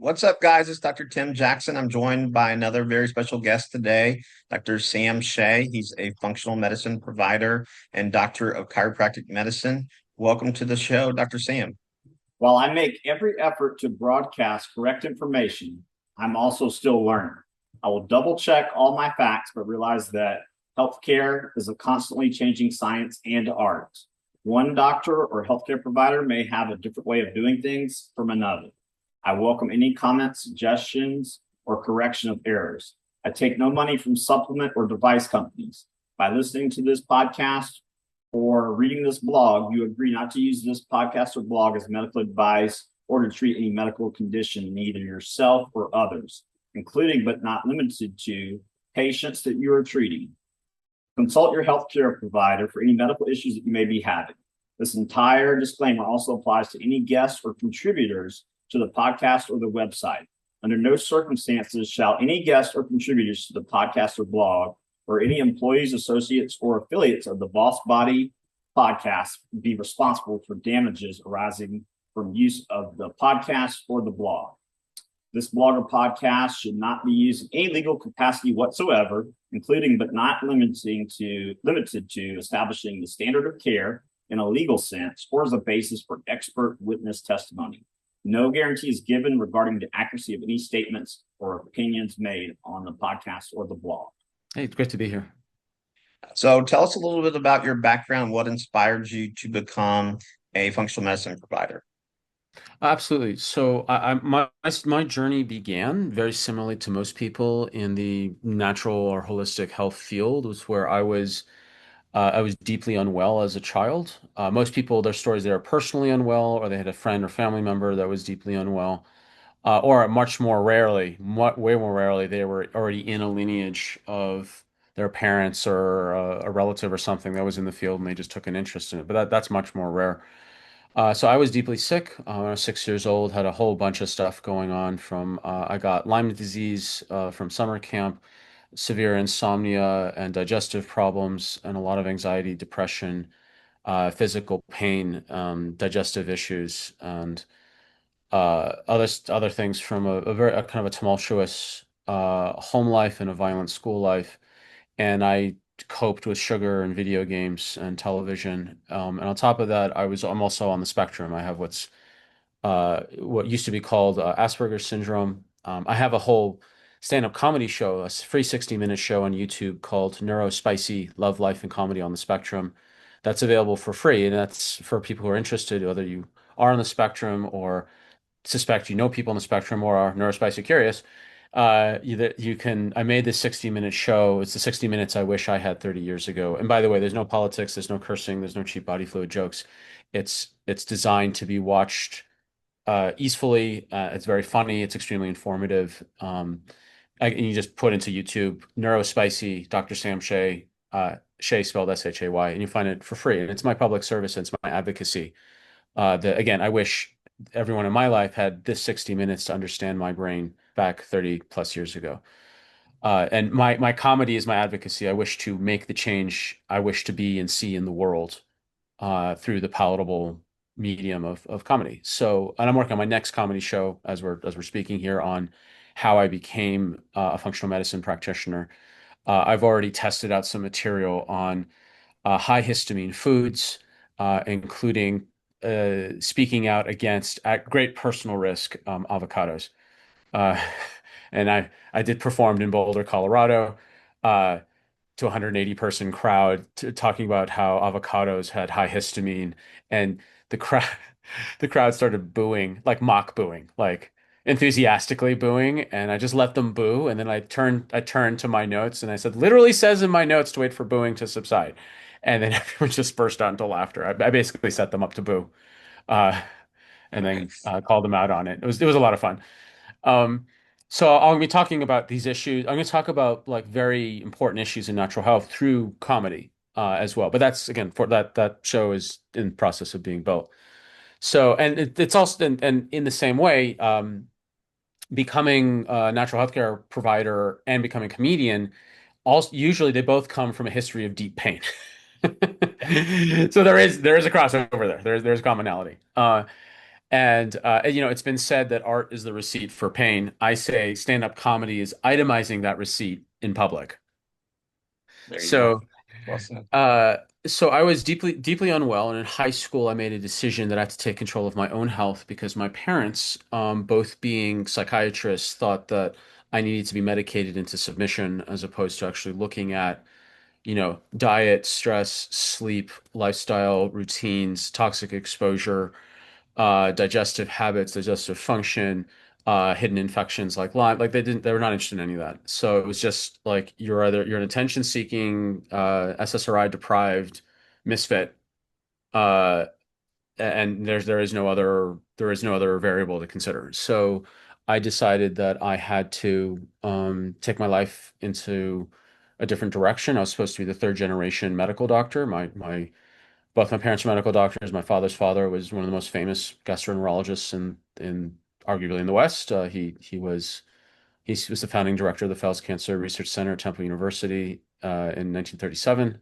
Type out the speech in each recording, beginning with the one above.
What's up, guys? It's Dr. Tim Jackson. I'm joined by another very special guest today, Dr. Sam Shay. He's a functional medicine provider and doctor of chiropractic medicine. Welcome to the show, Dr. Sam. While I make every effort to broadcast correct information, I'm also still learning. I will double check all my facts, but realize that healthcare is a constantly changing science and art. One doctor or healthcare provider may have a different way of doing things from another. I welcome any comments, suggestions, or correction of errors. I take no money from supplement or device companies. By listening to this podcast, or reading this blog, you agree not to use this podcast or blog as medical advice or to treat any medical condition in either yourself or others, including but not limited to patients that you are treating. Consult your healthcare provider for any medical issues that you may be having. This entire disclaimer also applies to any guests or contributors to the podcast or the website. Under no circumstances shall any guests or contributors to the podcast or blog or any employees, associates, or affiliates of the Boss Body podcast be responsible for damages arising from use of the podcast or the blog. This blog or podcast should not be used in any legal capacity whatsoever, including but not limited to establishing the standard of care in a legal sense or as a basis for expert witness testimony. No guarantee is given regarding the accuracy of any statements or opinions made on the podcast or the blog. Hey, it's great to be here. So tell us a little bit about your background. What inspired you to become a functional medicine provider? Absolutely. So my journey began very similarly to most people in the natural or holistic health field, was where I was deeply unwell as a child. Most people, their stories, they are personally unwell, or they had a friend or family member that was deeply unwell, or much more rarely, way more rarely, they were already in a lineage of their parents or a relative or something that was in the field, and they just took an interest in it. But that's much more rare. So I was deeply sick when I was 6 years old, had a whole bunch of stuff going on from I got Lyme disease from summer camp, severe insomnia and digestive problems, and a lot of anxiety, depression, physical pain, digestive issues, and other things from a kind of a tumultuous home life and a violent school life. And I coped with sugar and video games and television. And on top of that, I'm also on the spectrum. I have what used to be called Asperger's syndrome. I have a whole stand-up comedy show, a free 60-minute show on YouTube called Neurospicy Love, Life, and Comedy on the Spectrum. That's available for free, and that's for people who are interested, whether you are on the spectrum or suspect you know people on the spectrum or are neurospicy curious. You can. I made this 60-minute show. It's the 60 minutes I wish I had 30 years ago. And by the way, there's no politics, there's no cursing, there's no cheap body fluid jokes. It's designed to be watched easily. It's very funny. It's extremely informative. And you just put into YouTube Neurospicy Dr. Sam Shay, Shay spelled Shay, and you find it for free. And it's my public service. And it's my advocacy. That again, I wish everyone in my life had this 60 minutes to understand my brain back 30 plus years ago. And my comedy is my advocacy. I wish to make the change I wish to be and see in the world through the palatable medium of comedy. So, and I'm working on my next comedy show as we're speaking here on how I became a functional medicine practitioner. I've already tested out some material on high histamine foods, including speaking out against, at great personal risk, avocados. Uh, and I did performed in Boulder, Colorado, uh, to a 180 person crowd talking about how avocados had high histamine, and the crowd the crowd started booing, like mock booing, like enthusiastically booing, and I just let them boo, and then I turned to my notes and I said, literally says in my notes to wait for booing to subside. And then everyone just burst out into laughter. I basically set them up to boo, uh, and then Nice. called them out on it. It was a lot of fun. Um, so I'm going to be talking about these issues. I'm going to talk about like very important issues in natural health through comedy as well. But that's again for that show is in the process of being built. So and it's also and in the same way, becoming a natural healthcare provider and becoming a comedian, also usually they both come from a history of deep pain. So there is a crossover there. There's commonality. And it's been said that art is the receipt for pain. I say stand-up comedy is itemizing that receipt in public. There you go. So, Well said. uh, so I was deeply unwell, and in high school, I made a decision that I had to take control of my own health because my parents, both being psychiatrists, thought that I needed to be medicated into submission as opposed to actually looking at, diet, stress, sleep, lifestyle routines, toxic exposure, digestive habits, digestive function, hidden infections like Lyme. Like they were not interested in any of that. So it was just like you're an attention seeking, SSRI deprived misfit, uh, and there is no other variable to consider. So I decided that I had to take my life into a different direction. I was supposed to be the third generation medical doctor. Both my parents are medical doctors. My father's father was one of the most famous gastroenterologists in arguably in the West. He was the founding director of the Fels Cancer Research Center at Temple University in 1937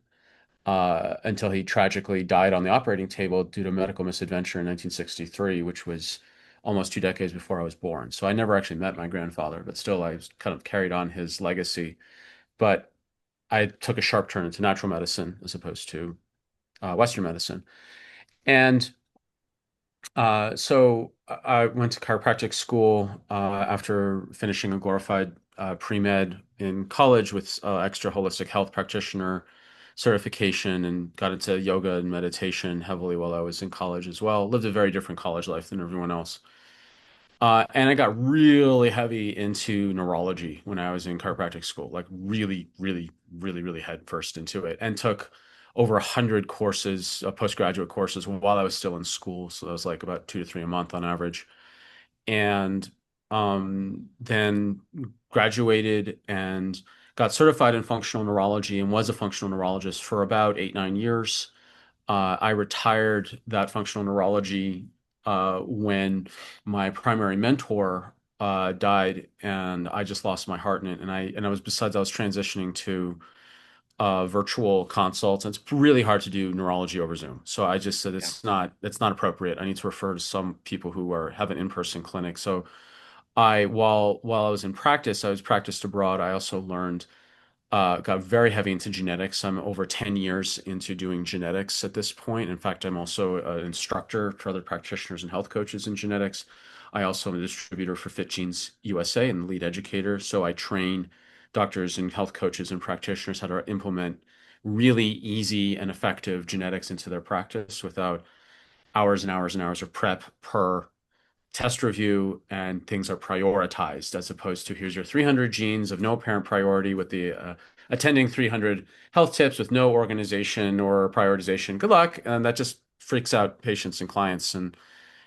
until he tragically died on the operating table due to medical misadventure in 1963, which was almost 2 decades before I was born. So I never actually met my grandfather, but still I kind of carried on his legacy. But I took a sharp turn into natural medicine as opposed to Western medicine. And so I went to chiropractic school after finishing a glorified pre-med in college with extra holistic health practitioner certification and got into yoga and meditation heavily while I was in college as well. Lived a very different college life than everyone else. And I got really heavy into neurology when I was in chiropractic school, like really, really, really, really head first into it, and took over 100 courses, postgraduate courses while I was still in school. So that was like about 2 to 3 a month on average. And then graduated and got certified in functional neurology and was a functional neurologist for about 8, 9 years. I retired that functional neurology when my primary mentor died, and I just lost my heart in it. And I was transitioning to virtual consults, and it's really hard to do neurology over Zoom. So I just said Yeah. it's not appropriate. I need to refer to some people who have an in-person clinic. So while I was in practice, I was practiced abroad. I also learned got very heavy into genetics. I'm over 10 years into doing genetics at this point. In fact, I'm also an instructor for other practitioners and health coaches in genetics. I also am a distributor for Fit Genes USA and lead educator. So I train doctors and health coaches and practitioners how to implement really easy and effective genetics into their practice without hours and hours and hours of prep per test review, and things are prioritized as opposed to here's your 300 genes of no apparent priority with the attending 300 health tips with no organization or prioritization. Good luck. And that just freaks out patients and clients. And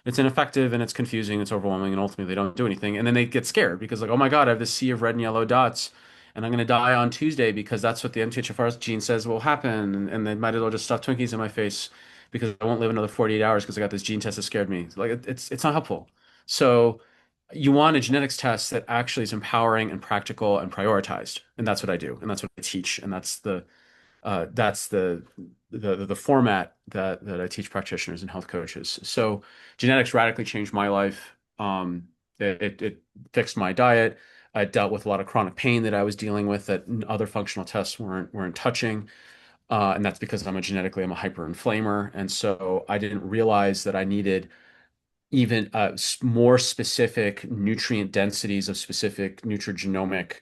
it's ineffective and it's confusing, it's overwhelming, and ultimately they don't do anything. And then they get scared because, like, oh my God, I have this sea of red and yellow dots and I'm going to die on Tuesday because that's what the MTHFR gene says will happen. And they might as well just stuff Twinkies in my face because I won't live another 48 hours because I got this gene test that scared me. Like, it's not helpful. So you want a genetics test that actually is empowering and practical and prioritized. And that's what I do. And that's what I teach. And that's the format that I teach practitioners and health coaches. So genetics radically changed my life. It fixed my diet. I dealt with a lot of chronic pain that I was dealing with that other functional tests weren't touching. And that's because I'm a hyperinflamer. And so I didn't realize that I needed even more specific nutrient densities of specific nutrigenomic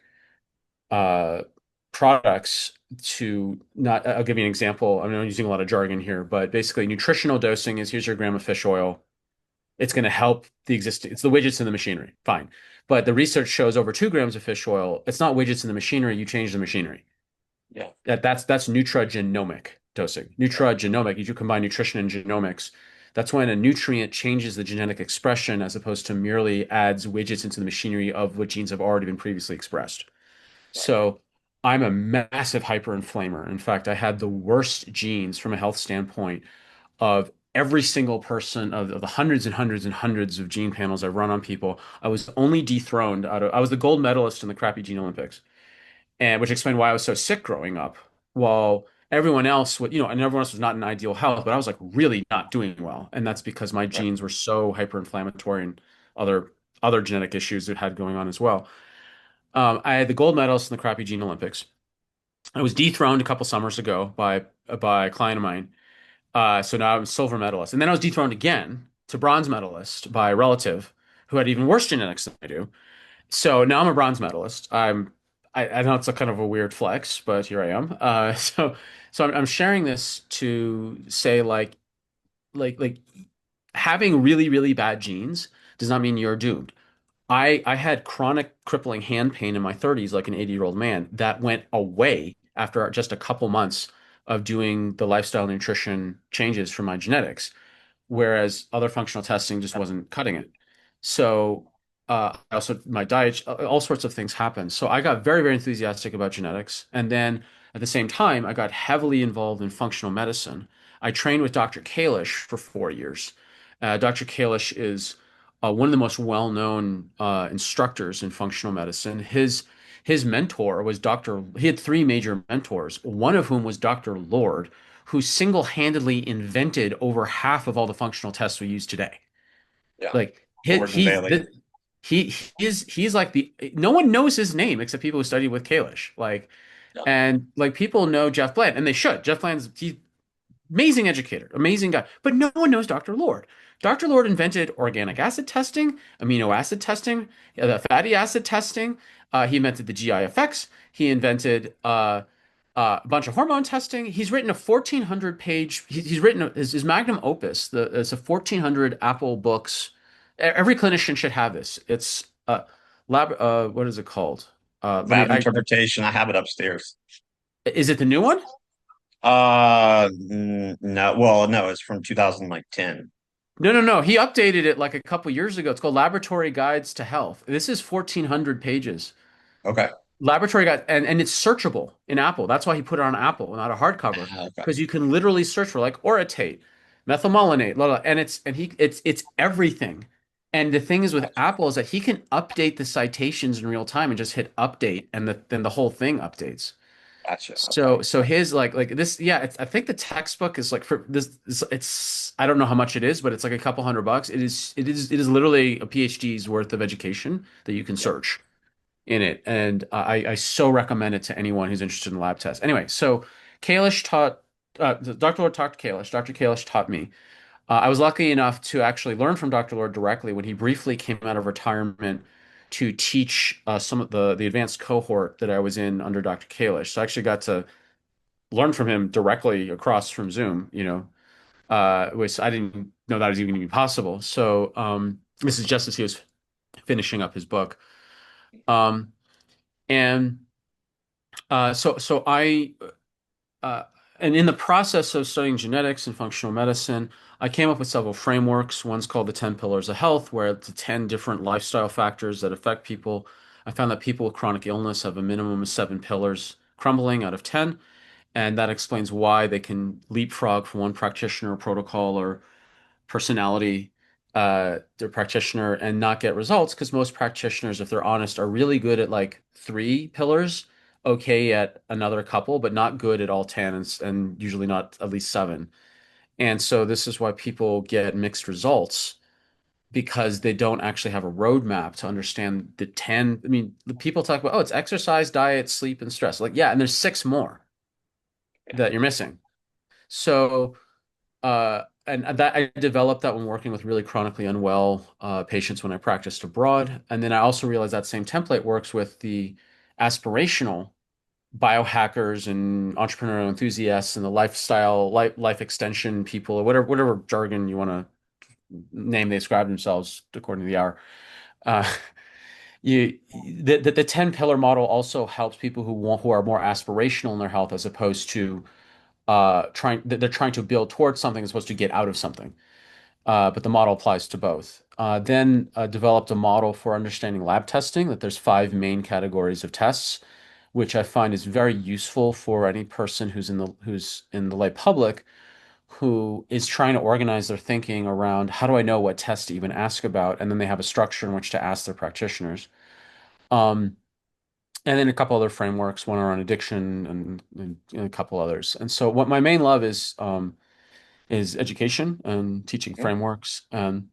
uh, products to not, I'll give you an example. I mean, I'm using a lot of jargon here, but basically nutritional dosing is here's your gram of fish oil. It's going to help it's the widgets in the machinery. Fine. But the research shows over 2 grams of fish oil, it's not widgets in the machinery, you change the machinery. Yeah. That's nutrigenomic dosing. Nutrigenomic, you combine nutrition and genomics. That's when a nutrient changes the genetic expression as opposed to merely adds widgets into the machinery of what genes have already been previously expressed. Right. So I'm a massive hyperinflamer. In fact, I had the worst genes from a health standpoint of every single person of the hundreds and hundreds and hundreds of gene panels I've run on people. I was only dethroned I was the gold medalist in the crappy gene Olympics, and which explained why I was so sick growing up. Well, everyone else would, and everyone else was not in ideal health, but I was like really not doing well. And that's because my Right. genes were so hyperinflammatory and other other genetic issues that had going on as well. I had the gold medalist in the crappy gene Olympics. I was dethroned a couple summers ago by a client of mine. So now I'm silver medalist. And then I was dethroned again to bronze medalist by a relative who had even worse genetics than I do. So now I'm a bronze medalist. I know it's a kind of a weird flex, but here I am. So I'm sharing this to say like having really, really bad genes does not mean you're doomed. I had chronic crippling hand pain in my 30s, like an 80-year-old man, that went away after just a couple months of doing the lifestyle nutrition changes for my genetics, whereas other functional testing just wasn't cutting it. So, also my diet, all sorts of things happened. So I got very, very enthusiastic about genetics. And then at the same time, I got heavily involved in functional medicine. I trained with Dr. Kalish for 4 years. Dr. Kalish is one of the most well-known instructors in functional medicine. His mentor was he had three major mentors, one of whom was Dr. Lord, who single-handedly invented over half of all the functional tests we use today. Yeah. Like Gordon Bailey. he's like the no one knows his name except people who study with Kalish. Like Yeah. and like people know Jeff Bland, and they should. Jeff Bland's he's amazing educator, amazing guy, but no one knows Dr. Lord. Dr. Lord invented organic acid testing, amino acid testing, the fatty acid testing. He invented the GIFX. He invented a bunch of hormone testing. He's written a 1,400 page. He's written his magnum opus. It's a 1,400 Apple books. Every clinician should have this. It's lab. What is it called? Let me. Lab interpretation. I have it upstairs. Is it the new one? No. Well, no, it's from 2010. No, no, no. He updated it like a couple years ago. It's called Laboratory Guides to Health. This is 1,400 pages. Okay. Laboratory Guide, and it's searchable in Apple. That's why he put it on Apple, not a hardcover, Okay. because you can literally search for like orotate, methylmalonate, blah, blah, and it's everything. And the thing is with Apple is that he can update the citations in real time and just hit update, and then the whole thing updates. Gotcha. Okay. So his like this, yeah, I think the textbook is like for this, I don't know how much it is, but it's like a couple $100. It is literally a PhD's worth of education that you can Yeah. search in it, and I so recommend it to anyone who's interested in lab tests. Anyway, so Kalish taught Dr. Lord taught Kalish. Dr. Kalish taught me. I was lucky enough to actually learn from Dr. Lord directly when he briefly came out of retirement to teach some of the advanced cohort that I was in under Dr. Kalish. So I actually got to learn from him directly across from Zoom, which I didn't know that was even gonna be possible. So this is just as he was finishing up his book. Um, and so I uh, and in the process of studying genetics and functional medicine, I came up with several frameworks. One's called the 10 Pillars of Health, where it's the 10 different lifestyle factors that affect people. I found that people with chronic illness have a minimum of 7 pillars crumbling out of 10, and that explains why they can leapfrog from one practitioner protocol or personality their practitioner and not get results, because most practitioners, if they're honest, are really good at like 3 pillars, okay at another couple, but not good at all 10, and usually not at least 7. And so this is why people get mixed results, because they don't actually have a roadmap to understand the 10. I mean, the people talk about, oh, it's exercise, diet, sleep, and stress. Like, yeah, and there's 6 more that you're missing. So and that I developed that when working with really chronically unwell patients when I practiced abroad. And then I also realized that same template works with the aspirational biohackers and entrepreneurial enthusiasts and the life extension people, or whatever jargon you want to name they describe themselves according to the hour. Uh, you the 10 pillar model also helps people who are more aspirational in their health, as opposed to they're trying to build towards something as opposed to get out of something. But the model applies to both. Then developed a model for understanding lab testing, that there's 5 main categories of tests, which I find is very useful for any person who's in the lay public, who is trying to organize their thinking around how do I know what test to even ask about, and then they have a structure in which to ask their practitioners. Um, and then a couple other frameworks, one around addiction and a couple others. And so what my main love is education and teaching Mhm. frameworks and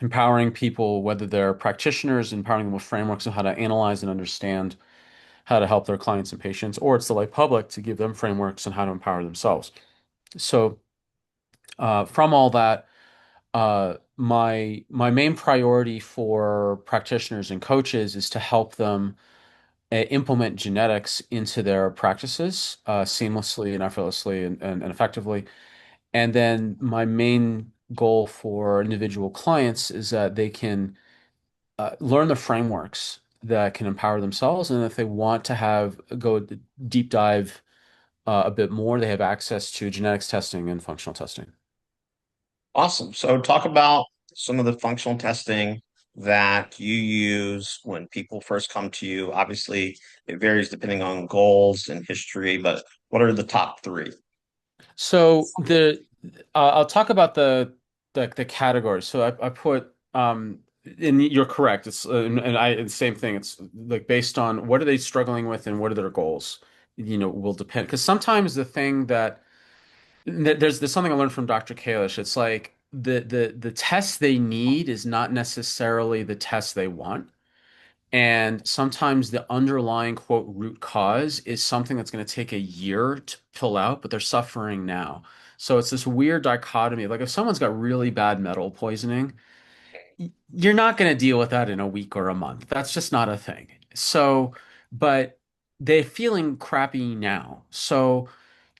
empowering people, whether they're practitioners, empowering them with frameworks on how to analyze and understand how to help their clients and patients, or it's the lay public to give them frameworks on how to empower themselves. So from all that, my main priority for practitioners and coaches is to help them implement genetics into their practices seamlessly and effortlessly and effectively. And then my main goal for individual clients is that they can learn the frameworks that can empower themselves. And if they want to have go deep dive a bit more, they have access to genetics testing and functional testing. Awesome. So talk about some of the functional testing that you use when people first come to you. Obviously, it varies depending on goals and history, but what are the top three? So I'll talk about the categories. So I put and you're correct. It's and the same thing. It's like based on what are they struggling with and what are their goals. Will depend because sometimes the thing that there's something I learned from Dr. Kalish. It's like the test they need is not necessarily the test they want. And sometimes the underlying quote root cause is something that's going to take a year to pull out, but they're suffering now. So it's this weird dichotomy. Like if someone's got really bad metal poisoning, you're not going to deal with that in a week or a month. That's just not a thing. So, but they're feeling crappy now. So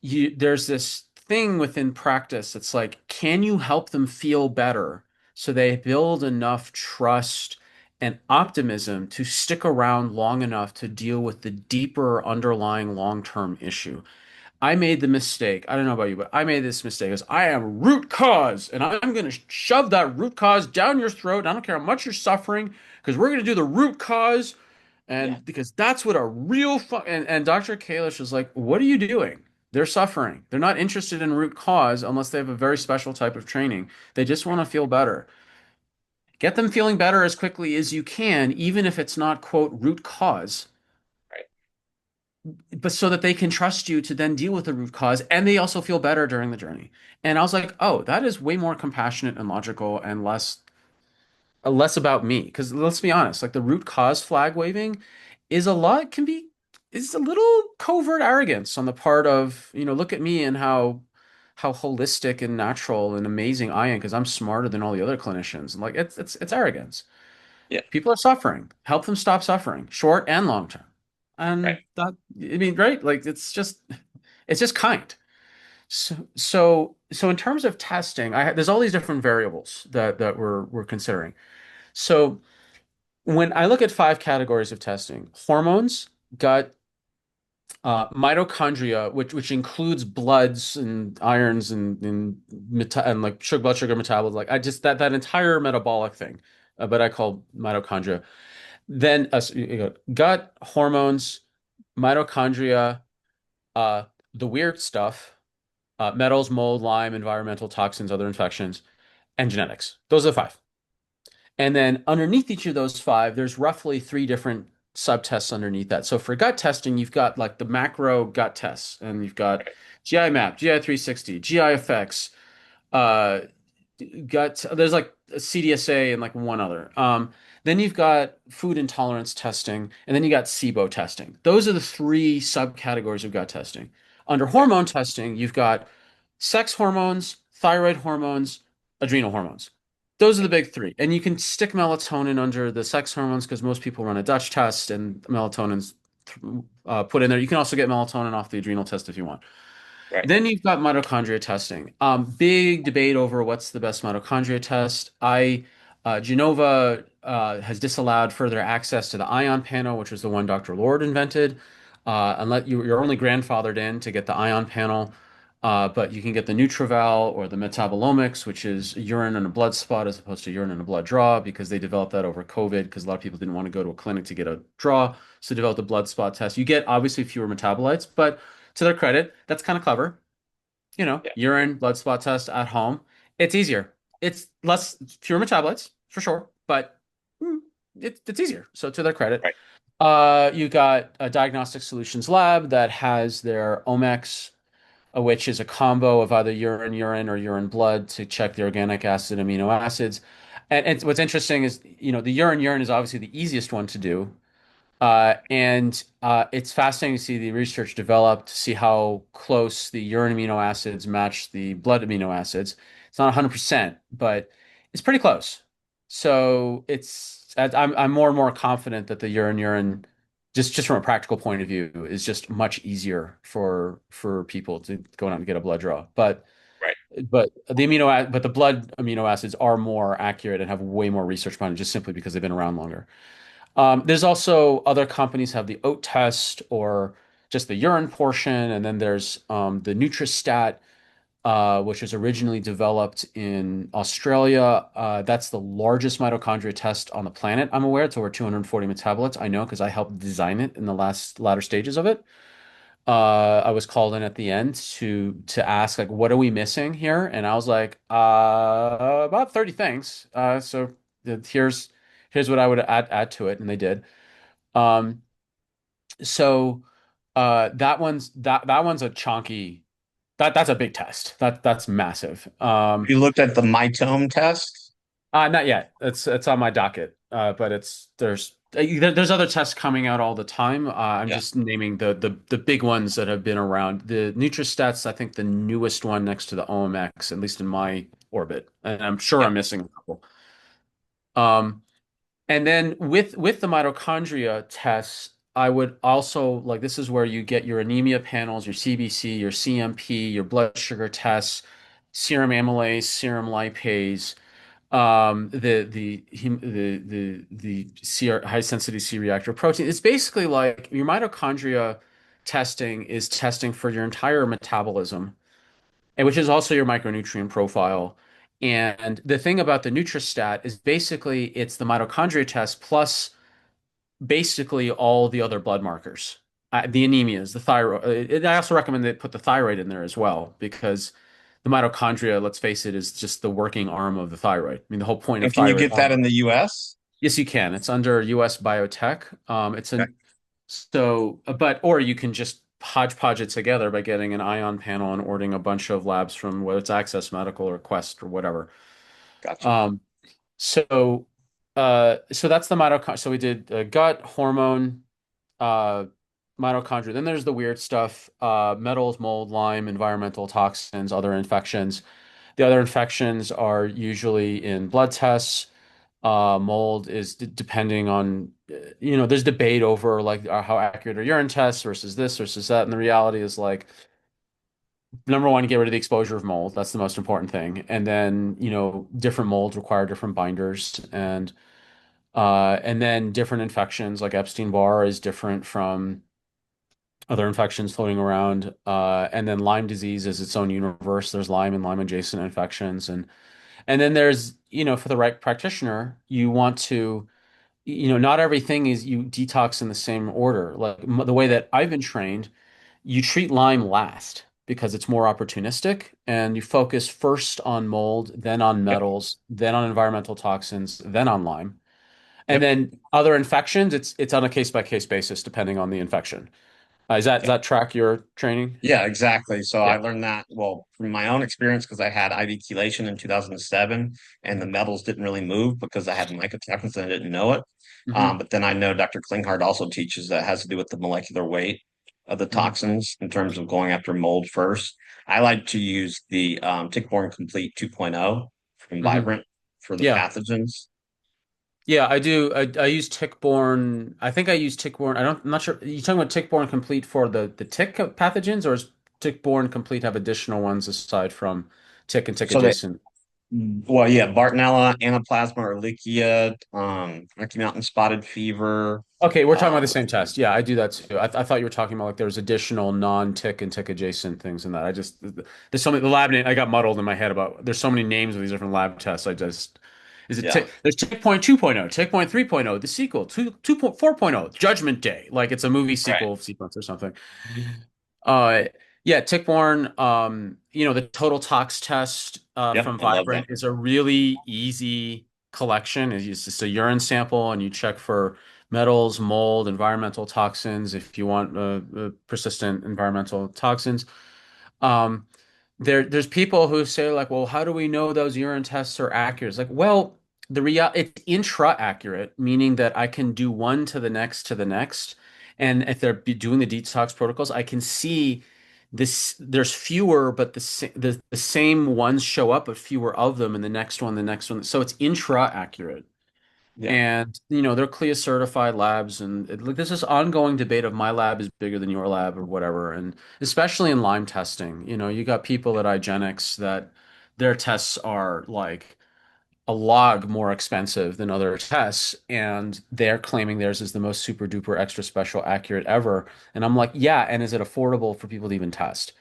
there's this thing within practice. It's like, can you help them feel better so they build enough trust and optimism to stick around long enough to deal with the deeper underlying long-term issue? I made the mistake. I don't know about you, but I made this mistake as I am root cause, and I'm going to shove that root cause down your throat. I don't care how much you're suffering, because we're going to do the root cause, Yeah. and because that's what a real and Dr. Kalish is like, what are you doing? They're suffering. They're not interested in root cause unless they have a very special type of training. They just want to feel better. Get them feeling better as quickly as you can, even if it's not, quote, root cause, Right. but so that they can trust you to then deal with the root cause and they also feel better during the journey. And I was like, oh, that is way more compassionate and logical and less about me. Because let's be honest, like the root cause flag waving is a lot can be is a little covert arrogance on the part of, look at me and how holistic and natural and amazing I am because I'm smarter than all the other clinicians. And like it's arrogance. Yeah. People are suffering. Help them stop suffering, short and long term. Right. And that, I mean, right? Like it's just kind. So in terms of testing, there's all these different variables that we're considering. So when I look at five categories of testing, hormones, gut, mitochondria, which includes bloods and irons and like blood sugar metabolism, like I just that entire metabolic thing, but I call mitochondria. Then gut, hormones, mitochondria, uh, the weird stuff, metals, mold, Lyme, environmental toxins, other infections, and genetics. Those are the five. And then underneath each of those five, there's roughly three different subtests underneath that. So for gut testing, you've got like the macro gut tests, and you've got GI map, GI 360, GI effects, uh, gut. There's like a CDSA and like one other. Then you've got food intolerance testing, and then you got SIBO testing. Those are the three subcategories of gut testing. Under Okay. hormone testing, you've got sex hormones, thyroid hormones, adrenal hormones. Those are the big three. And you can stick melatonin under the sex hormones because most people run a Dutch test and melatonin's put in there. You can also get melatonin off the adrenal test if you want. Right. Then you've got mitochondria testing. Big debate over what's the best mitochondria test. Genova has disallowed further access to the ion panel, which was the one Dr. Lord invented. Unless you're only grandfathered in to get the ion panel, but you can get the Nutraval or the metabolomics, which is urine in a blood spot as opposed to urine in a blood draw, because they developed that over COVID because a lot of people didn't want to go to a clinic to get a draw, so they developed the blood spot test. You get obviously fewer metabolites, but to their credit, that's kind of clever. Yeah. Urine, blood spot test at home. It's easier. It's fewer metabolites for sure, but mm, it's easier. So to their credit. Right. You got a diagnostic solutions lab that has their Omex, which is a combo of either urine or urine blood to check the organic acid amino acids. And what's interesting is, the urine is obviously the easiest one to do. And it's fascinating to see the research develop to see how close the urine amino acids match the blood amino acids. It's not 100%, but it's pretty close. So I'm more and more confident that the urine, just from a practical point of view, is just much easier for people to go out and get a blood draw. Right. But the blood amino acids are more accurate and have way more research behind them just simply because they've been around longer. There's also other companies have the oat test or just the urine portion, and then there's the Nutristat, which was originally developed in Australia. That's the largest mitochondria test on the planet. I'm aware it's over 240 metabolites. I know because I helped design it in the latter stages of it. I was called in at the end to ask like, what are we missing here? And I was like, about 30 things. So here's what I would add to it, and they did. Um, so that one's a chunky that's a big test. That's massive. You looked at the mitome test? Not yet. It's on my docket. But there's other tests coming out all the time. I'm Yeah. just naming the big ones that have been around. The Nutristats, I think the newest one next to the OMX, at least in my orbit, and I'm sure Yeah. I'm missing a couple. Um, And then with the mitochondria tests, I would also like this is where you get your anemia panels, your CBC, your CMP, your blood sugar tests, serum amylase, serum lipase, the high sensitivity C reactor protein. It's basically like your mitochondria testing is testing for your entire metabolism, and which is also your micronutrient profile. And the thing about the Nutristat is basically it's the mitochondria test plus basically all the other blood markers, the anemias, the thyroid. I also recommend they put the thyroid in there as well because the mitochondria, let's face it, is just the working arm of the thyroid. I mean, the whole point of And can you thyroid get that hormone. in the US? Yes, you can. It's under US Biotech. It's Okay. an so, but or you can just hodgepodge it together by getting an ion panel and ordering a bunch of labs from whether it's Access Medical or Quest or whatever. Gotcha. Um, so, so that's the mitochondria. So we did gut, hormone, uh, mitochondria. Then there's the weird stuff: metals, mold, Lyme, environmental toxins, other infections. The other infections are usually in blood tests. Mold is depending on, there's debate over like how accurate are urine tests versus this versus that. And the reality is like, number one, get rid of the exposure of mold. That's the most important thing. And then, different molds require different binders and then different infections like Epstein-Barr is different from other infections floating around. And then Lyme disease is its own universe. There's Lyme and Lyme adjacent infections. And then there's, for the right practitioner, you want to, not everything is you detox in the same order. Like the way that I've been trained, you treat Lyme last because it's more opportunistic and you focus first on mold, then on Yep. metals, then on environmental toxins, then on Lyme. And Yep. then other infections, it's on a case by case basis depending on the infection. Does Yep. that track your training? Yeah, exactly. So I Yeah. learned that, well, from my own experience, because I had IV chelation in 2007 and the metals didn't really move because I had mycotoxins and I didn't know it. Hmm. But then I know Dr. Klinghardt also teaches that has to do with the molecular weight of the Hmm. toxins in terms of going after mold first. I like to use the tick-borne complete 2.0 from Hmm. Vibrant for the Yeah. pathogens. Yeah, I do. I use tick-borne. I think I use tick-borne. I'm not sure. Are you talking about tick-borne complete for the tick pathogens, or is tick-borne complete have additional ones aside from tick and tick So they, adjacent? well, yeah, Bartonella, Anaplasma, Ehrlichia, Rocky Mountain spotted fever. Okay, we're talking Uh, about the same test. Yeah, I do that too. I thought you were talking about like there's additional non-tick and tick adjacent things in that. There's so many the lab name I got muddled in my head about there's so many names of these different lab tests. Is it yeah, tick? There's tick point 2.0, tick point 3.0, the sequel, 2.4.0, Judgment Day, like it's a movie right. sequel sequence or something. Uh, yeah, tick-borne, the total tox test Yep, from I love that. Vibrant is a really easy collection. It's just a urine sample, and you check for metals, mold, environmental toxins, if you want persistent environmental toxins. Um, there's people who say like, well, how do we know those urine tests are accurate? It's like, well, it's intra-accurate, meaning that I can do one to the next. And if they're doing the detox protocols, I can see this, there's fewer, but the same ones show up, but fewer of them, and the next one, the next one. So it's intra-accurate. Yeah. And they're CLIA certified labs, and like there's this ongoing debate of my lab is bigger than your lab or whatever. And especially in Lyme testing, you got people at IGeneX that their tests are like a log more expensive than other tests, and they're claiming theirs is the most super duper extra special accurate ever. And I'm like, yeah, and is it affordable for people to even test?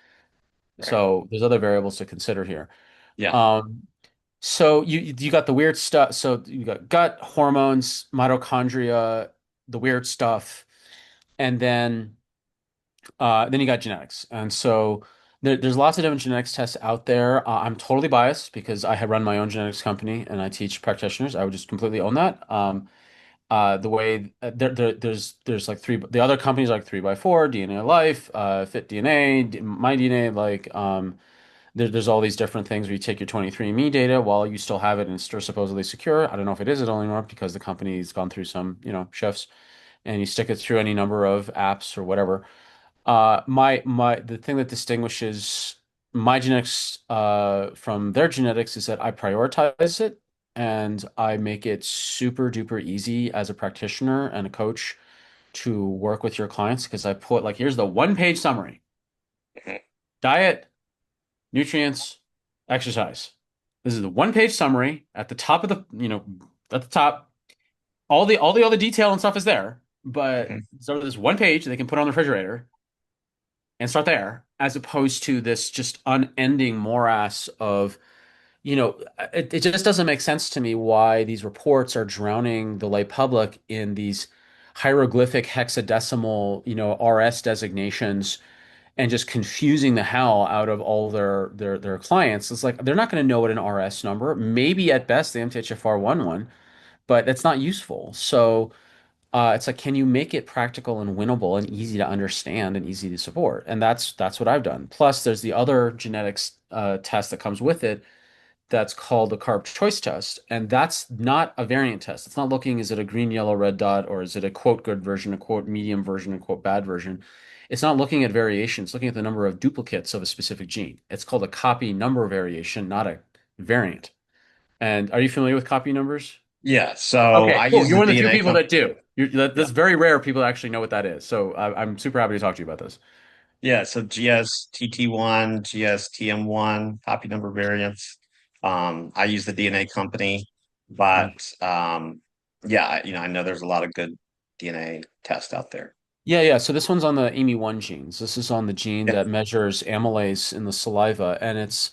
Right. So there's other variables to consider here. Yeah. Um, so you got the weird stuff. So you got gut, hormones, mitochondria, the weird stuff, and then you got genetics. And so there's lots of different genetics tests out there. I'm totally biased because I have run my own genetics company and I teach practitioners. I would just completely own that. The way there's like three. The other companies are like 3x4, DNA Life, Fit DNA, My DNA, like there's all these different things where you take your 23andMe data while you still have it and it's still supposedly secure. I don't know if it is anymore because the company's gone through some, shifts, and you stick it through any number of apps or whatever. The thing that distinguishes my genetics from their genetics is that I prioritize it and I make it super duper easy as a practitioner and a coach to work with your clients because I put like here's the one page summary. Mhm. Diet, nutrients, exercise. This is the one page summary at the top of at the top. All the other detail and stuff is there, but Mhm. so there's one page they can put on the refrigerator and start there, as opposed to this just unending morass of, it just doesn't make sense to me why these reports are drowning the lay public in these hieroglyphic hexadecimal, RS designations and just confusing the hell out of all their clients. It's like they're not going to know what an RS number, maybe at best the MTHFR1 one, but that's not useful. So it's like, can you make it practical and winnable and easy to understand and easy to support? And that's what I've done. Plus, there's the other genetics test that comes with it that's called the carb choice test, and that's not a variant test. It's not looking is it a green, yellow, red dot, or is it a quote good version, a quote medium version, a quote bad version. It's not looking at variation. It's looking at the number of duplicates of a specific gene. It's called a copy number variation, not a variant. And are you familiar with copy numbers? Yeah. So Okay, I cool. use You're the one of the few DNA people company. that do. Yeah. That's very rare people that actually know what that is. So I'm super happy to talk to you about this. Yeah. So GSTT1, GSTM1, copy number variants. I use the DNA company, Mm. but yeah, I know there's a lot of good DNA tests out there. Yeah, yeah. So this one's on the AMY1 genes. This is on the gene Yeah. that measures amylase in the saliva. And it's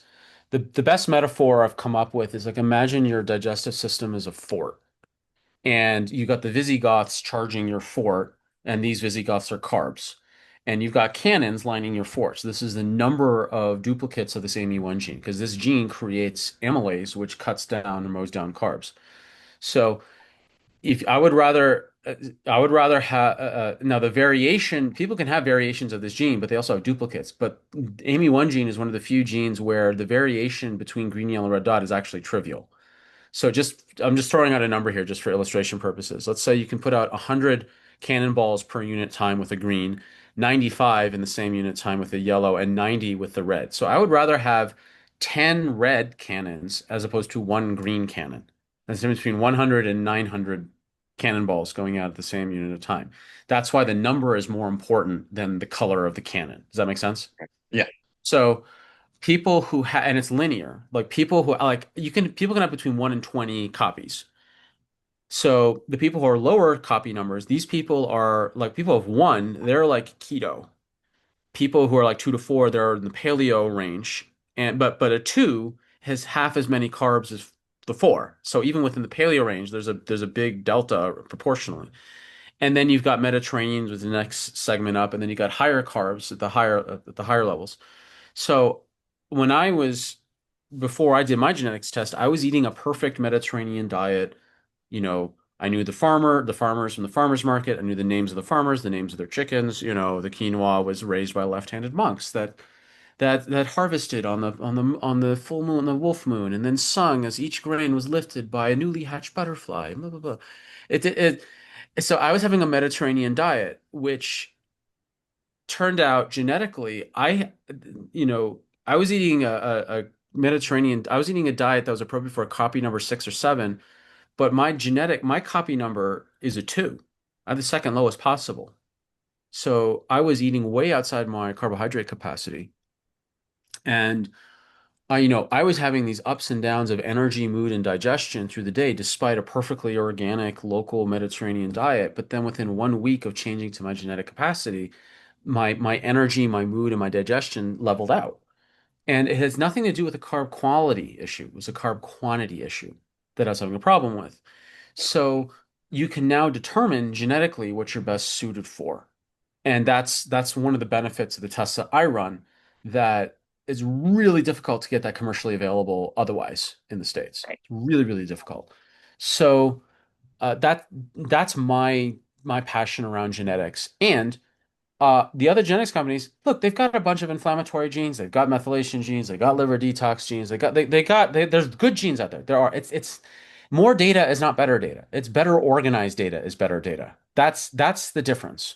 the best metaphor I've come up with is like imagine your digestive system is a fort. And you got the Visigoths charging your fort, and these Visigoths are carbs. And you've got cannons lining your fort. So this is the number of duplicates of this AMY1 gene, because this gene creates amylase, which cuts down and mows down carbs. So if I would rather have now the variation. People can have variations of this gene, but they also have duplicates. But AMY1 gene is one of the few genes where the variation between green, yellow, red dot is actually trivial. So I'm just throwing out a number here just for illustration purposes. Let's say you can put out 100 cannonballs per unit time with a green, 95 in the same unit time with a yellow, and 90 with the red. So I would rather have 10 red cannons as opposed to one green cannon. That's the difference between 100 and 900 cannonballs going out at the same unit of time. That's why the number is more important than the color of the cannon. Does that make sense? Yeah. So people who have, and it's linear, like people who like people can have between 1 and 20 copies. So the people who are lower copy numbers, these people are like people of 1, they're like keto. People who are like 2 to 4, they're in the paleo range. And but a 2 has half as many carbs as the 4. So even within the paleo range, there's a big delta proportionally. And then you've got Mediterranean with the next segment up, and then you got higher carbs at the higher levels. So when I was before I did my genetics test, I was eating a perfect Mediterranean diet, you know, I knew the farmers from the farmers market. I knew the names of the farmers, the names of their chickens. You know, the quinoa was raised by left-handed monks that harvested on the full moon, the wolf moon, and then sung as each grain was lifted by a newly hatched butterfly. Blah blah blah. So I was having a Mediterranean diet, which turned out genetically, I was eating a Mediterranean. I was eating a diet that was appropriate for a copy number 6 or 7, but my copy number is a 2. I have the second lowest possible. So I was eating way outside my carbohydrate capacity. And I was having these ups and downs of energy, mood, and digestion through the day, despite a perfectly organic, local Mediterranean diet. But then within 1 week of changing to my genetic capacity, my energy, my mood, and my digestion leveled out. And it has nothing to do with a carb quality issue. It was a carb quantity issue that I was having a problem with. So you can now determine genetically what you're best suited for. And that's one of the benefits of the tests that I run that is really difficult to get that commercially available otherwise in the States. Right. Really, really difficult. So that's my passion around genetics. And the other genetics companies, look, they've got a bunch of inflammatory genes. They've got methylation genes. They've got liver detox genes. There's good genes out there. It's more data is not better data. It's better organized data is better data. That's the difference.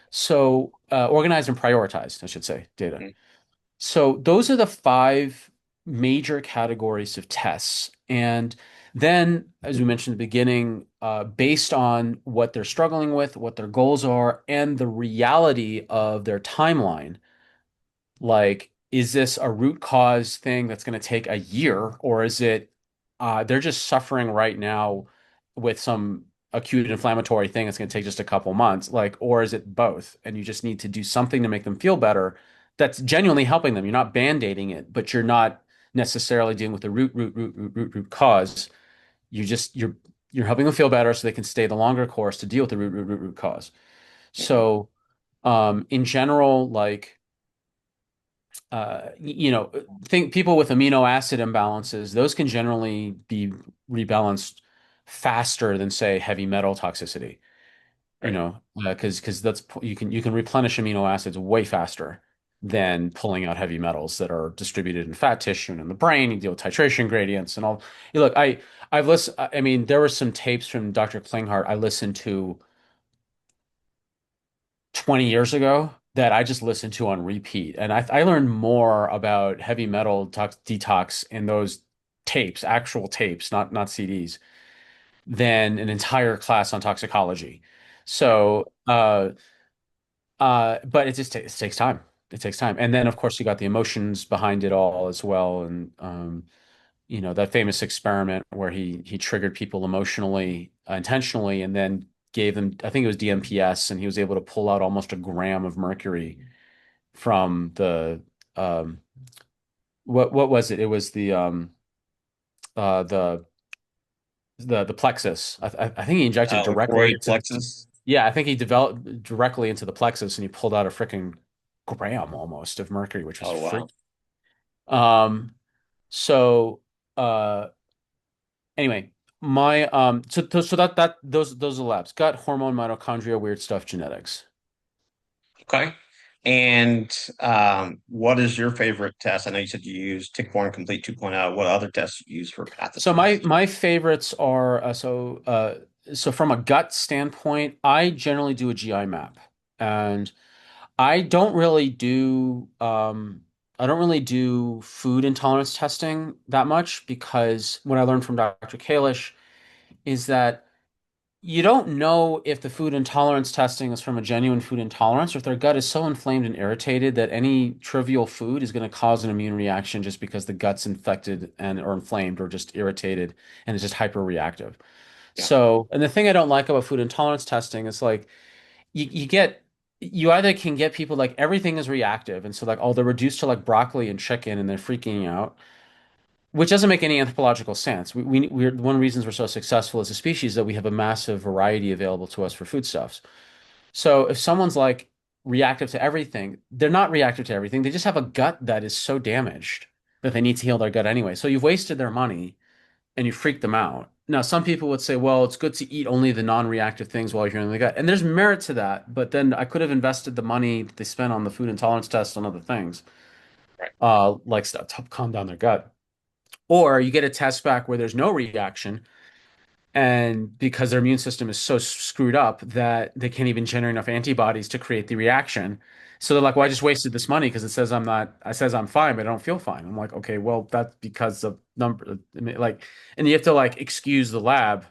So organized and prioritized, I should say, data. Mm. So those are the 5 major categories of tests. And then, as we mentioned in the beginning, based on what they're struggling with, what their goals are, and the reality of their timeline, like, is this a root cause thing that's going to take a year, or is it they're just suffering right now with some acute inflammatory thing that's going to take just a couple months, like, or is it both? And you just need to do something to make them feel better that's genuinely helping them. You're not band-aiding it, but you're not necessarily dealing with the root cause. You're helping them feel better so they can stay the longer course to deal with the root cause. Mhm. So, in general, like think people with amino acid imbalances, those can generally be rebalanced faster than say heavy metal toxicity, Right. because that's you can replenish amino acids way faster than pulling out heavy metals that are distributed in fat tissue and in the brain. You deal with titration gradients and all. Look, I've listened. I mean, there were some tapes from Dr. Klinghardt I listened to 20 years ago that I just listened to on repeat. And I learned more about heavy metal detox in those tapes, actual tapes, not CDs, than an entire class on toxicology. Right. So, but it takes time. It takes time. And then, of course, you got the emotions behind it all as well. And, that famous experiment where he triggered people emotionally, intentionally, and then gave them, I think it was DMPS, and he was able to pull out almost a gram of mercury from um, what was it? It was uh, the the plexus. I think he injected The directly choroid into, plexus. yeah, I think he developed directly into the plexus, and he pulled out a freaking gram almost of mercury, which was Oh, wow. freak. Um, so uh anyway, my so that those are the labs. Gut, hormone, mitochondria, weird stuff, genetics. Okay. And what is your favorite test? I know you said you use Tick-Borne Complete 2.0. What other tests you use for So pathogens? my favorites are so from a gut standpoint, I generally do a GI map, and I don't really do food intolerance testing that much because what I learned from Dr. Kalish is that you don't know if the food intolerance testing is from a genuine food intolerance or if their gut is so inflamed and irritated that any trivial food is going to cause an immune reaction just because the gut's infected and or inflamed or just irritated and it's just hyperreactive. Yeah. So, and the thing I don't like about food intolerance testing is like you either can get people like everything is reactive and so like oh they're reduced to like broccoli and chicken and they're freaking out, which doesn't make any anthropological sense. We're one of the reasons we're so successful as a species that we have a massive variety available to us for foodstuffs. So if someone's like reactive to everything, they're not reactive to everything. They just have a gut that is so damaged that they need to heal their gut anyway. So you've wasted their money and you freaked them out. Now, some people would say, well, it's good to eat only the non-reactive things while you're in the gut. And there's merit to that, but then I could have invested the money that they spent on the food intolerance test on other things, Right. like stuff to help calm down their gut. Or you get a test back where there's no reaction, and because their immune system is so screwed up that they can't even generate enough antibodies to create the reaction. So they're like, well, I Right. just wasted this money because it says I'm not, it says I'm fine, but I don't feel fine. I'm like, okay, well, that's because of number, I mean, like, and you have to like excuse the lab.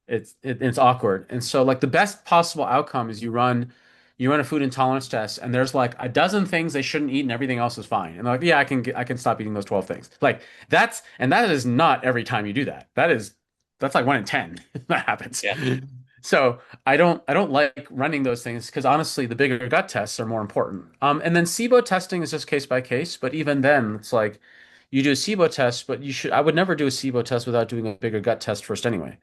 It's awkward. And so like the best possible outcome is you run a food intolerance test and there's like a dozen things they shouldn't eat and everything else is fine. And they're like, yeah, I can stop eating those 12 things. Like that is not every time you do that. That's like 1 in 10 that happens. Yeah. So I don't like running those things because honestly the bigger gut tests are more important. And then SIBO testing is just case by case, but even then it's like you do a SIBO test, but I would never do a SIBO test without doing a bigger gut test first anyway.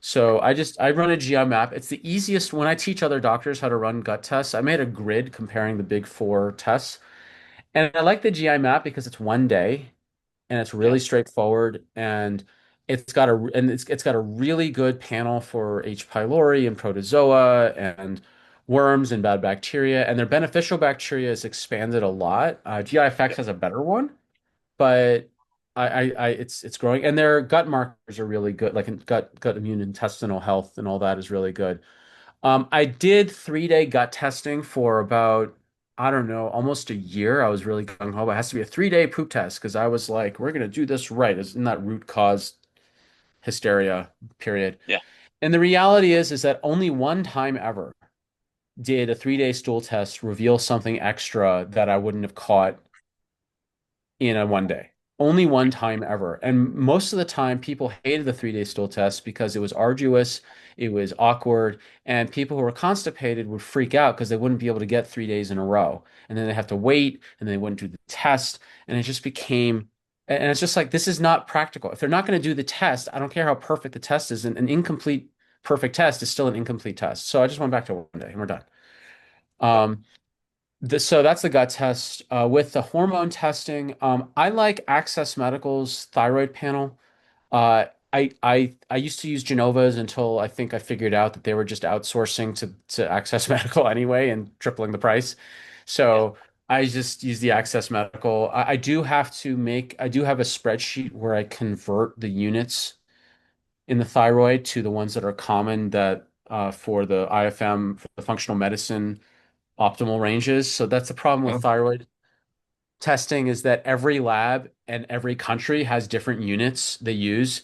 So I run a GI map. It's the easiest when I teach other doctors how to run gut tests. I made a grid comparing the big four tests. And I like the GI map because it's 1 day and it's Yeah. really straightforward and it's got a really good panel for H. pylori and protozoa and worms and bad bacteria. And their beneficial bacteria is expanded a lot. GI Effects Yeah. has a better one, but it's growing, and their gut markers are really good, like in gut immune intestinal health and all that is really good. I did 3 day gut testing for about, I don't know, almost a year. I was really gung ho. It has to be a 3 day poop test because I was like, we're gonna do this right. It's in that root cause hysteria period. Yeah. And the reality is that only one time ever did a 3 day stool test reveal something extra that I wouldn't have caught in a 1 day. Only one time ever. And most of the time, people hated the 3 day stool test because it was arduous, it was awkward, and people who were constipated would freak out because they wouldn't be able to get 3 days in a row. And then they have to wait, and they wouldn't do the test. And it just became, and it's just like, this is not practical. If they're not going to do the test, I don't care how perfect the test is. An incomplete, perfect test is still an incomplete test. So I just went back to 1 day and we're done. Um, so that's the gut test. With the hormone testing, I like Access Medical's thyroid panel. I used to use Genova's until I think I figured out that they were just outsourcing to Access Medical anyway and tripling the price. Yeah. So I just use the Access Medical. I do have a spreadsheet where I convert the units in the thyroid to the ones that are common that for the IFM, for the functional medicine optimal ranges. So that's the problem with Oh, thyroid testing is that every lab and every country has different units they use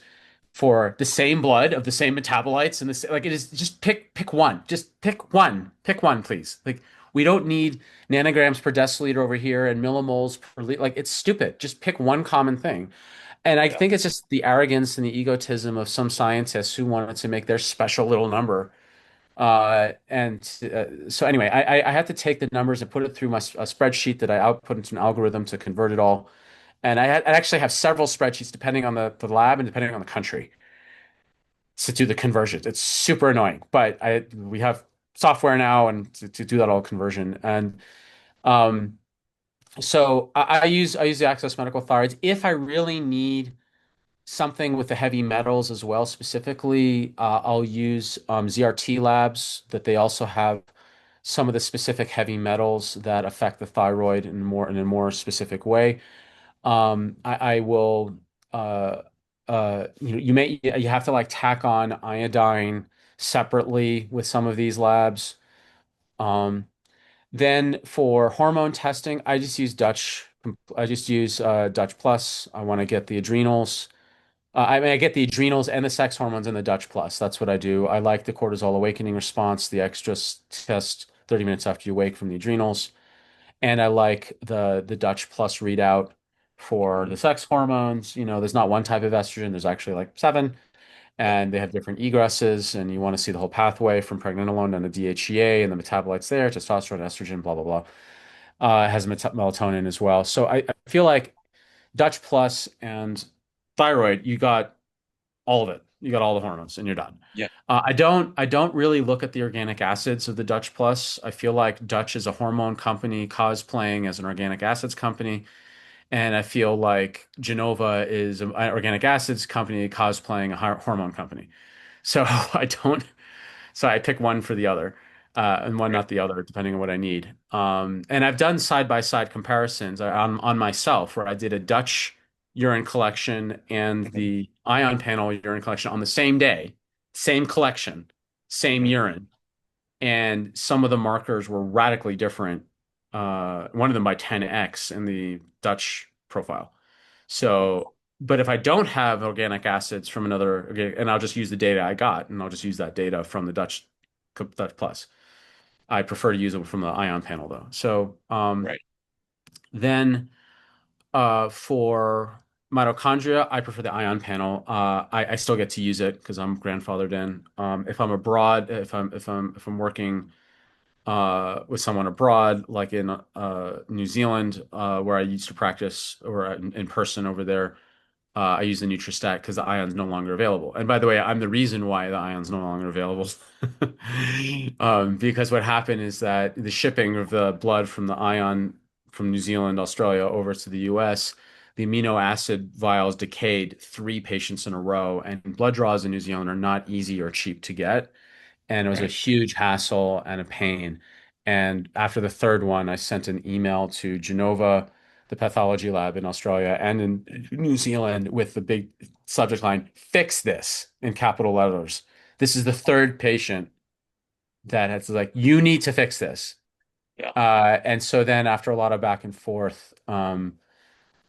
for the same blood of the same metabolites and like it is just pick one. Just pick one. Pick one, please. Like we don't need nanograms per deciliter over here and millimoles per liter. Like it's stupid. Just pick one common thing. And I yeah. think it's just the arrogance and the egotism of some scientists who wanted to make their special little number so anyway, I had to take the numbers and put it through a spreadsheet that I output into an algorithm to convert it all. And I actually have several spreadsheets depending on the lab and depending on the country to do the conversions. It's super annoying, but we have software now and to do that all conversion. And um, so I use the Access Medical Thyroids if I really need something with the heavy metals as well. Specifically, I'll use ZRT Labs that they also have some of the specific heavy metals that affect the thyroid in a more specific way. I will you have to like tack on iodine separately with some of these labs. Um, then for hormone testing, I just use Dutch Plus. I want to get the adrenals. I mean, I get the adrenals and the sex hormones in the Dutch Plus. That's what I do. I like the cortisol awakening response, the extra test 30 minutes after you wake from the adrenals. And I like the Dutch Plus readout for the sex hormones. You know, there's not one type of estrogen, there's actually like seven, Yeah. and they have different egresses, and you want to see the whole pathway from pregnenolone down to DHEA and the metabolites there, testosterone, estrogen, blah, blah, blah. It has melatonin as well. So I feel like Dutch Plus and thyroid, you got all of it. You got all the hormones and you're done. Yeah. I don't really look at the organic acids of the Dutch Plus. I feel like Dutch is a hormone company cosplaying as an organic acids company. And I feel like Genova is an organic acids company cosplaying a hormone company. So I don't, so I pick one for the other, and one Right. not the other, depending on what I need. And I've done side by side comparisons on myself, where I did a Dutch urine collection and Mhm. the ion panel urine collection on the same day, same collection, same Mhm. urine, and some of the markers were radically different. One of them by 10x in the Dutch profile. Mhm. So, but if I don't have organic acids from another, and I'll just use the data I got, and I'll just use that data from the Dutch Plus. I prefer to use it from the ion panel though. So, Right. then for mitochondria, I prefer the ion panel. I still get to use it because I'm grandfathered in. If I'm abroad, if I'm working with someone abroad, like in New Zealand, where I used to practice, or in person over there, I use the Nutristat because the ion's no longer available. And by the way, I'm the reason why the ion's no longer available. Because what happened is that the shipping of the blood from the ion from New Zealand, Australia over to the US, the amino acid vials decayed 3 patients in a row, and blood draws in New Zealand are not easy or cheap to get. And it was a Right. huge hassle and a pain. And after the third one, I sent an email to Genova, the pathology lab in Australia and in New Zealand, with the big subject line, fix this in capital letters. This is the third patient that has like, you need to fix this. Yeah. And so then after a lot of back and forth,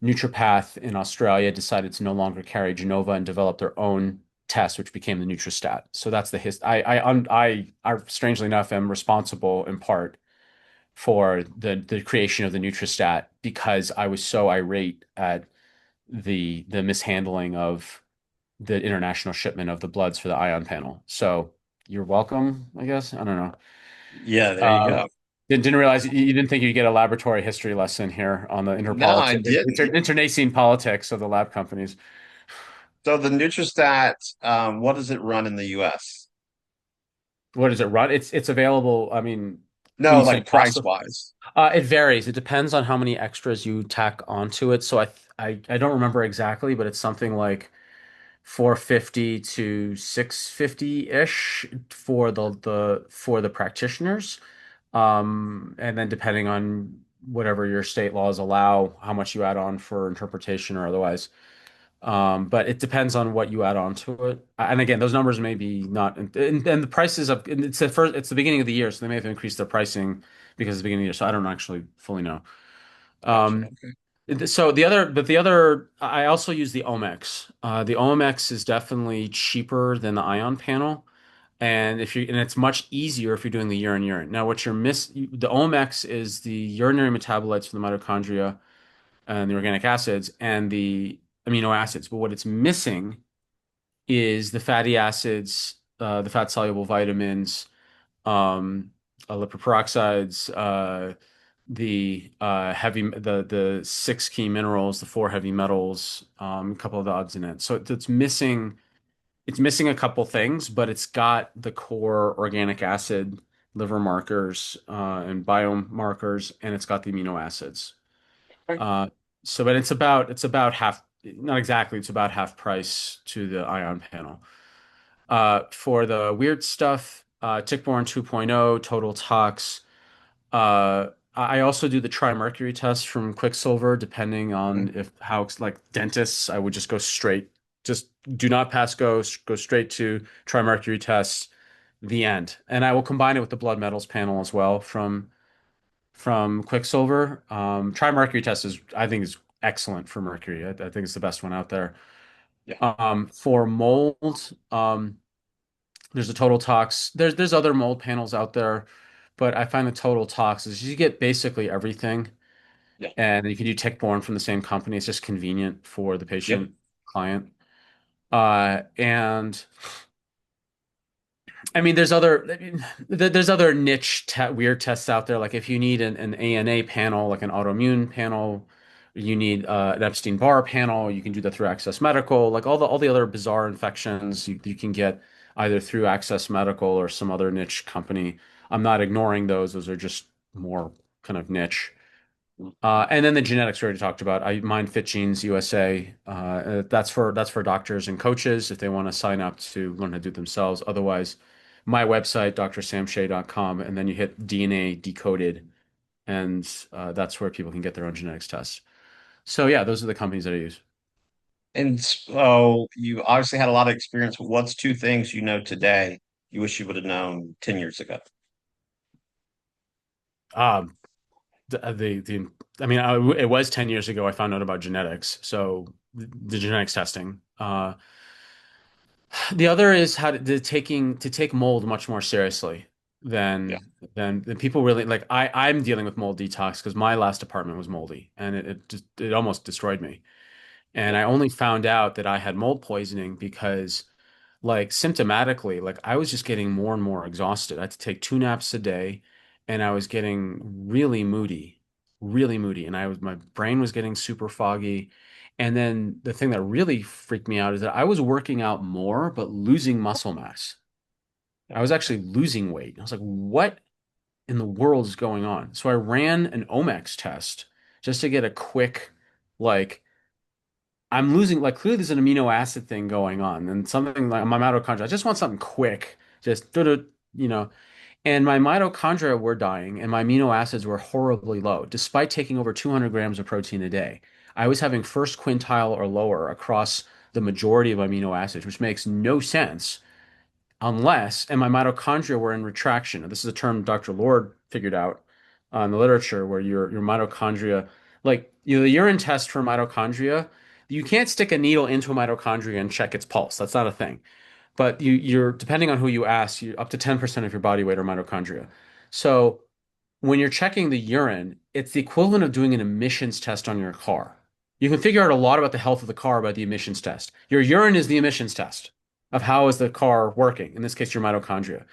Nutripath in Australia decided to no longer carry Genova and develop their own test, which became the Nutristat. So that's the hist. I strangely enough am responsible in part for the creation of the Nutristat because I was so irate at the mishandling of the international shipment of the bloods for the ion panel. So you're welcome, I guess. I don't know. Yeah, there you Uh, go. didn't realize you didn't think you'd get a laboratory history lesson here on the No, I didn't. internecine politics of the lab companies. So the Nutristat, what does it run in the US? What does it run? It's available. I mean, when No, you say like cost, price wise. it varies. It depends on how many extras you tack onto it. So I don't remember exactly, but it's something like 450 to 650-ish for the practitioners. And then depending on whatever your state laws allow, how much you add on for interpretation or otherwise. But it depends on what you add on to it. And again, those numbers may be not, and the prices of, and it's the beginning of the year, so they may have increased their pricing because it's the beginning of the year. So I don't actually fully know. Gotcha. Um, Okay. so the other, I also use the Omex. The Omex is definitely cheaper than the Ion panel, and it's much easier if you're doing the urine. Now, what you're the Omex is the urinary metabolites from the mitochondria and the organic acids and the amino acids. But what it's missing is the fatty acids, the fat soluble vitamins, um, lipid peroxides, the 6 key minerals, the 4 heavy metals, a couple of the odds in it. So it's missing. It's missing a couple things, but it's got the core organic acid liver markers and biome markers, and it's got the amino acids. Okay. Uh, but it's about half, not exactly, it's about half price to the ion panel. For the weird stuff, Tick-Borne 2.0, Total Tox. I also do the trimmercury test from Quicksilver, depending on Mhm. if how like dentists, I would just go straight, just do not pass go, go straight to trimmercury test, the end. And I will combine it with the blood metals panel as well from Quicksilver. Trimmercury test is, I think, is excellent for mercury. I think it's the best one out there. Yeah. For mold, there's a Total Tox. There's other mold panels out there, but I find the Total Tox is you get basically everything, Yeah. and you can do tick-borne from the same company. It's just convenient for the Yep. patient client. And I mean, there's other niche te weird tests out there. Like if you need an ANA panel, like an autoimmune panel, you need an Epstein-Barr panel. You can do that through Access Medical. Like all the other bizarre infections, you can get either through Access Medical or some other niche company. I'm not ignoring those. Those are just more kind of niche. And then the genetics we already talked about. Mine Fit Genes USA. That's for doctors and coaches if they want to sign up to learn how to do it themselves. Otherwise, my website, drsamshay.com, and then you hit DNA decoded, and that's where people can get their own genetics tests. So yeah, those are the companies that I use. And so you obviously had a lot of experience. What's two things you know today you wish you would have known 10 years ago? Um, the I mean, it was 10 years ago I found out about genetics. So the genetics testing. The other is how to take mold much more seriously Yeah. than people really like. I'm dealing with mold detox because my last apartment was moldy and it almost destroyed me. And Yeah. I only found out that I had mold poisoning because like symptomatically, like I was just getting more and more exhausted. I had to take 2 naps a day and I was getting really moody. And my brain was getting super foggy. And then the thing that really freaked me out is that I was working out more, but losing muscle mass. Yeah. I was actually losing weight. I was like, what in the world is going on? So I ran an Omex test just to get a quick, like, I'm losing, like, clearly there's an amino acid thing going on and something like my mitochondria. I just want something quick, just, you know, and my mitochondria were dying and my amino acids were horribly low, despite taking over 200 grams of protein a day. I was having first quintile or lower across the majority of amino acids, which makes no sense unless, and my mitochondria were in retraction. This is a term Dr. Lord figured out in the literature where your mitochondria, like the urine test for mitochondria, you can't stick a needle into a mitochondria and check its pulse. That's not a thing. But you're depending on who you ask, you up to 10% of your body weight are mitochondria. So when you're checking the urine, it's the equivalent of doing an emissions test on your car. You can figure out a lot about the health of the car by the emissions test. Your urine is the emissions test of how is the car working, in this case, your mitochondria.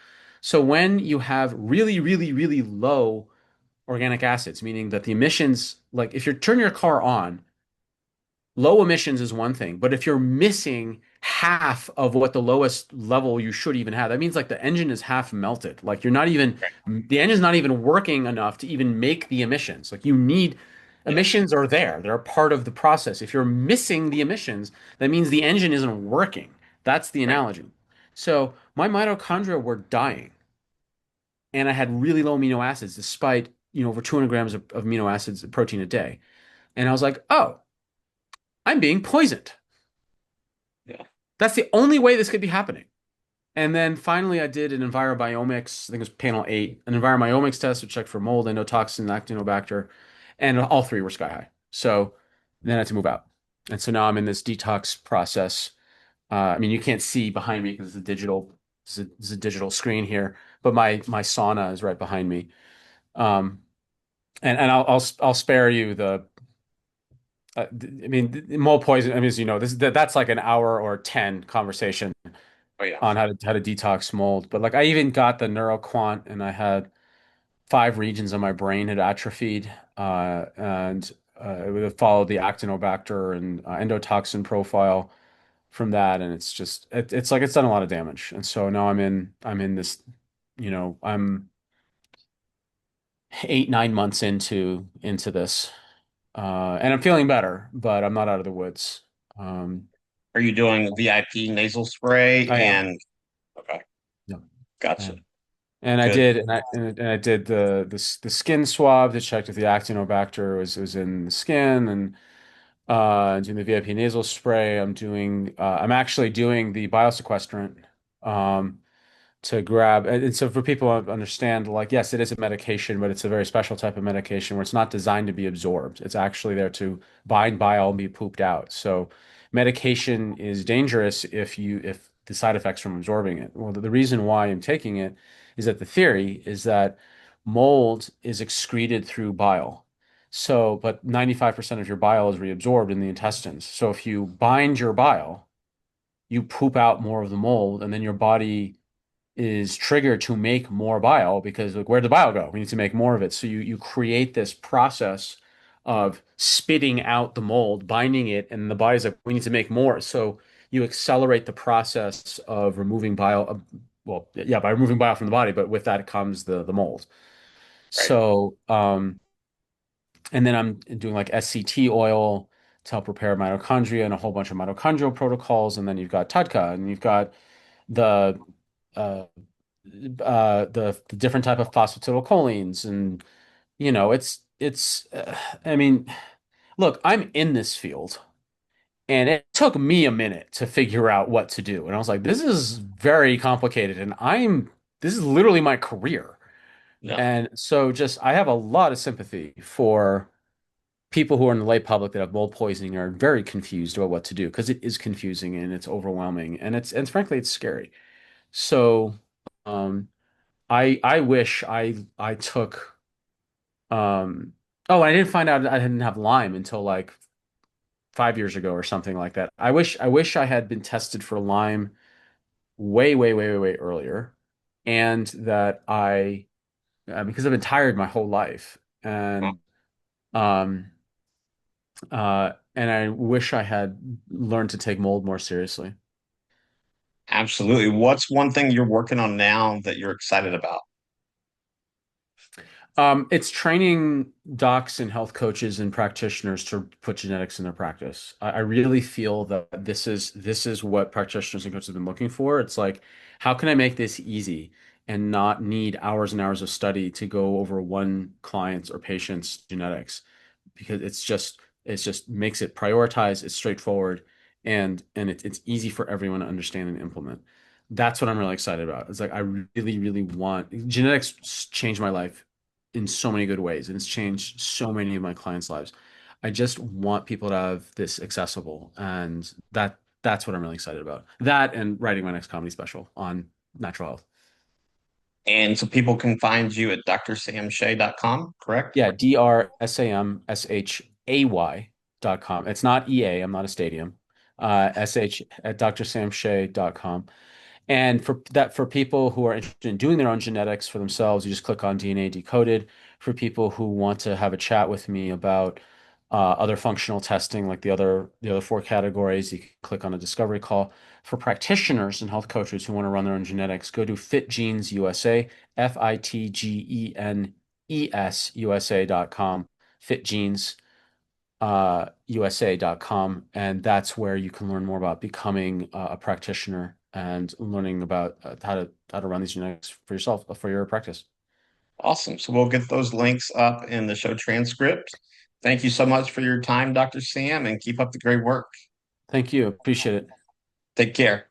So when you have really low organic acids, meaning that the emissions, like if you turn your car on, low emissions is one thing, but if you're missing half of what the lowest level you should even have, that means like the engine is half melted. Like you're not even, the engine's not even working enough to even make the emissions. Like you need, Yeah. emissions are there. They're a part of the process. If you're missing the emissions, that means the engine isn't working. That's the Right. analogy. So my mitochondria were dying and I had really low amino acids despite, over 200 grams of amino acids, protein a day. And I was like, oh, I'm being poisoned. Yeah. That's the only way this could be happening. And then finally, I did an EnviroBiomics, I think it was panel 8, an EnviroBiomics test to check for mold, endotoxin, actinobacter, and all three were sky high. So then I had to move out. And so now I'm in this detox process. I mean, you can't see behind me because it's a digital screen here, but my sauna is right behind me. Um, and I'll spare you I mean, mold poison. I mean, as you know, that's like an hour or 10 conversation Oh yeah. on how to detox mold. But like I even got the neuroquant and I had 5 regions of my brain had atrophied. And it would have followed the actinobacter and endotoxin profile from that. And it's like it's done a lot of damage. And so now I'm in this, I'm 8, 9 months into this. And I'm feeling better, but I'm not out of the woods. Um, Are you doing VIP nasal spray I am. and okay, Yeah, I gotcha. am. And I Good. did, and I did the skin swab to check if the actinobacter was in the skin, and doing the VIP nasal spray. I'm actually doing the biosequestrant um, to grab. And so for people to understand, like, yes, it is a medication, but it's a very special type of medication where it's not designed to be absorbed. It's actually there to bind bile and be pooped out. So medication is dangerous if the side effects from absorbing it. Well, the reason why I'm taking it is that the theory is that mold is excreted through bile. So, but 95% of your bile is reabsorbed in the intestines. So if you bind your bile, you poop out more of the mold, and then your body is triggered to make more bile because like where'd the bile go? We need to make more of it. So you create this process of spitting out the mold, binding it, and the body's like, we need to make more. So you accelerate the process of removing bile. Well, yeah, by removing bile from the body, but with that comes the mold. Right. So And then I'm doing like SCT oil to help repair mitochondria and a whole bunch of mitochondrial protocols. And then you've got TUDCA and you've got the uh, the different type of phosphatidylcholines, and I mean, look, I'm in this field, and it took me a minute to figure out what to do, and I was like, this is very complicated, and this is literally my career, Yeah. and so just I have a lot of sympathy for people who are in the lay public that have mold poisoning and are very confused about what to do because it is confusing and it's overwhelming and it's frankly it's scary. So. Um, I wish I took oh, I didn't find out I didn't have Lyme until like 5 years ago or something like that. I wish I had been tested for Lyme way, way, way, way, way earlier, and that I because I've been tired my whole life, um and I wish I had learned to take mold more seriously. Absolutely. What's one thing you're working on now that you're excited about? It's training docs and health coaches and practitioners to put genetics in their practice. I really feel that this is what practitioners and coaches have been looking for. It's like, how can I make this easy and not need hours and hours of study to go over one client's or patient's genetics? Because it's just makes it prioritized, it's straightforward, and it's easy for everyone to understand and implement. That's what I'm really excited about. It's like I really, really want genetics changed my life in so many good ways, and it's changed so many of my clients' lives. I just want people to have this accessible, and that's what I'm really excited about. That and writing my next comedy special on natural health. And so people can find you at drsamshay.com, correct? Yeah, drsamshay.com. It's not EA, I'm not a stadium. SH at drsamshay.com. And for people who are interested in doing their own genetics for themselves, you just click on DNA Decoded. For people who want to have a chat with me about other functional testing, like the other four categories, you can click on a discovery call. For practitioners and health coaches who want to run their own genetics, go to Fit Genes USA, FitGenes USA.com, FitGenes USA.com, and that's where you can learn more about becoming a practitioner and learning about how to run these genetics for yourself for your practice. Awesome. So we'll get those links up in the show transcript. Thank you so much for your time, Dr. Sam, and keep up the great work. Thank you. Appreciate it. Take care.